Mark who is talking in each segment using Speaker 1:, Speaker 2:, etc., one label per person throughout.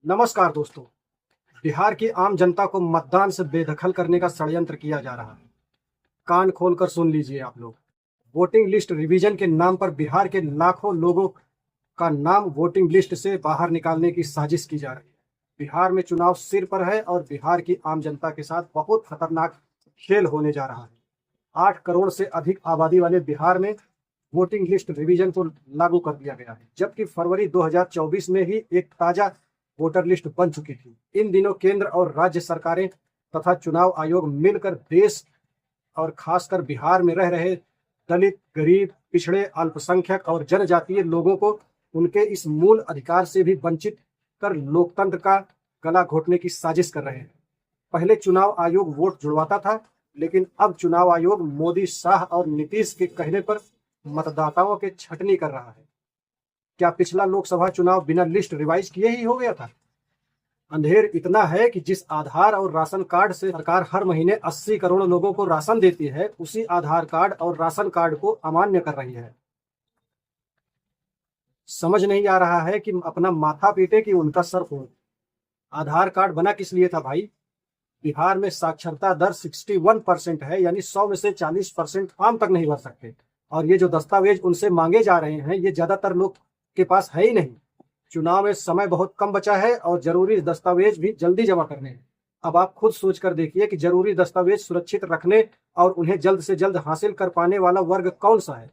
Speaker 1: नमस्कार दोस्तों। बिहार की आम जनता को मतदान से बेदखल करने का षड्यंत्र किया जा रहा है। कान खोलकर सुन लीजिए आप लोग। वोटिंग लिस्ट रिवीजन के नाम पर बिहार के लाखों लोगों का नाम वोटिंग लिस्ट से बाहर निकालने की साजिश की जा रही है। बिहार में चुनाव सिर पर है और बिहार की आम जनता के साथ बहुत खतरनाक खेल होने जा रहा है। 8 करोड़ से अधिक आबादी वाले बिहार में वोटिंग लिस्ट रिवीजन को लागू कर दिया गया है, जबकि फरवरी 2024 में ही एक ताजा वोटर लिस्ट बन चुकी थी। इन दिनों केंद्र और राज्य सरकारें तथा चुनाव आयोग मिलकर देश और खासकर बिहार में रह रहे दलित, गरीब, पिछड़े, अल्पसंख्यक और जनजातीय लोगों को उनके इस मूल अधिकार से भी वंचित कर लोकतंत्र का गला घोटने की साजिश कर रहे हैं। पहले चुनाव आयोग वोट जुड़वाता था, लेकिन अब चुनाव आयोग मोदी, शाह और नीतीश के कहने पर मतदाताओं के छटनी कर रहा है। क्या पिछला लोकसभा चुनाव बिना लिस्ट रिवाइज किए ही हो गया था? अंधेर इतना है कि जिस आधार और राशन कार्ड से सरकार हर महीने 80 करोड़ लोगों को राशन देती है, उसी आधार कार्ड और राशन कार्ड को अमान्य कर रही है। समझ नहीं आ रहा है कि अपना माथा पीटे कि उनका सर फोड़े। आधार कार्ड बना किस लिए था भाई? बिहार में साक्षरता दर 61% है, यानी 100 में से 40% फॉर्म तक नहीं भर सकते। और ये जो दस्तावेज उनसे मांगे जा रहे हैं, ये ज्यादातर लोग के पास है ही नहीं। चुनाव में समय बहुत कम बचा है और जरूरी दस्तावेज भी जल्दी जमा करने हैं। अब आप खुद सोच कर देखिए कि जरूरी दस्तावेज सुरक्षित रखने और उन्हें जल्द से जल्द हासिल कर पाने वाला वर्ग कौन सा है?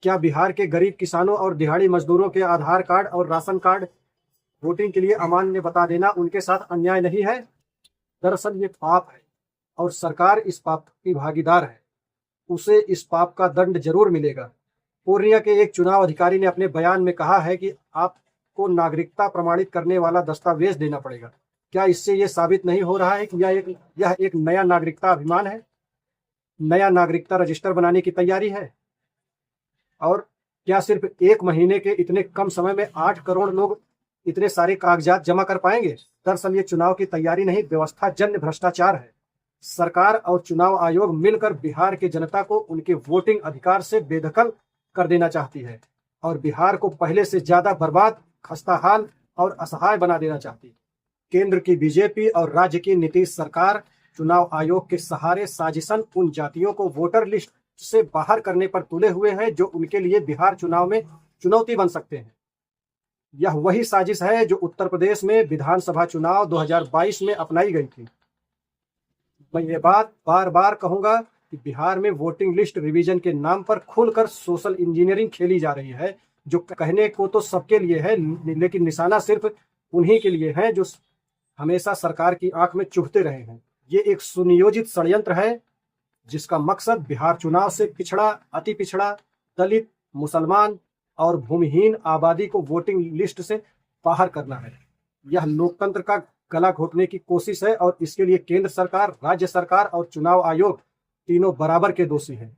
Speaker 1: क्या बिहार के गरीब किसानों और दिहाड़ी मजदूरों के आधार कार्ड और राशन कार्ड वोटिंग के लिए अमान्य बता देना उनके साथ अन्याय नहीं है? दरअसल ये पाप है और सरकार इस पाप की भागीदार है। उसे इस पाप का दंड जरूर मिलेगा। पूर्णिया के एक चुनाव अधिकारी ने अपने बयान में कहा है कि आपको नागरिकता प्रमाणित करने वाला दस्तावेज देना पड़ेगा। क्या इससे यह साबित नहीं हो रहा है कि यह एक नया नागरिकता अभियान है, नया नागरिकता रजिस्टर बनाने की तैयारी है? और क्या सिर्फ 1 महीने के इतने कम समय में 8 करोड़ लोग इतने सारे कागजात जमा कर पाएंगे? दरअसल ये चुनाव की तैयारी नहीं, व्यवस्था जन्य भ्रष्टाचार है। सरकार और चुनाव आयोग मिलकर बिहार की जनता को उनके वोटिंग अधिकार से बेदखल कर देना चाहती है और बिहार को पहले से ज्यादा बर्बाद, खस्ताहाल और असहाय बना देना चाहती है। केंद्र की बीजेपी और राज्य की नीतीश सरकार चुनाव आयोग के सहारे साजिशन उन जातियों को वोटर लिस्ट से बाहर करने पर तुले हुए हैं जो उनके लिए बिहार चुनाव में चुनौती बन सकते हैं। यह वही साजिश है जो उत्तर प्रदेश में विधानसभा चुनाव 2022 में अपनाई गई थी। मैं ये बात बार बार कहूंगा कि बिहार में वोटिंग लिस्ट रिवीजन के नाम पर खुलकर सोशल इंजीनियरिंग खेली जा रही है, जो कहने को तो सबके लिए है, लेकिन निशाना सिर्फ उन्हीं के लिए है जो हमेशा सरकार की आंख में चुभते रहे हैं। ये एक सुनियोजित षड्यंत्र है जिसका मकसद बिहार चुनाव से पिछड़ा, अति पिछड़ा, दलित, मुसलमान और भूमिहीन आबादी को वोटिंग लिस्ट से बाहर करना है। यह लोकतंत्र का गला घोटने की कोशिश है और इसके लिए केंद्र सरकार, राज्य सरकार और चुनाव आयोग तीनों बराबर के दोषी हैं।